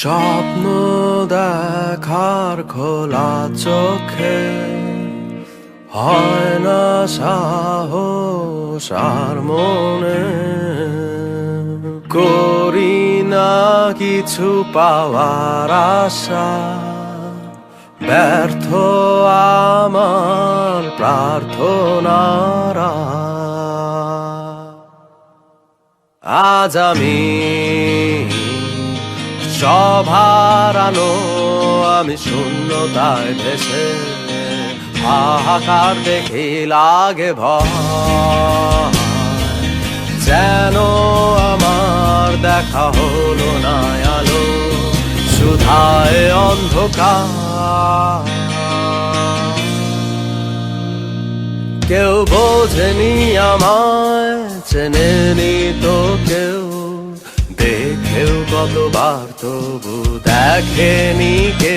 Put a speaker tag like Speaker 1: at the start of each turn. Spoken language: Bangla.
Speaker 1: স্বপ্ন দেখার খোলা চোখে হয় না সাহস আর মনে করি না কিছু পাওয়ার আশা ব্যর্থ আমার প্রার্থনারা আজ আমি সব হারানো আমি শূন্যতায় ভেসে হাহাকার দেখে লাগে ভয় যেন আমার দেখা হলো না আলো সুধায় অন্ধকার কেউ বোঝেনি আমায় চেনেনি তো কেউ দেখেও কতবার তবু দেখেনি কে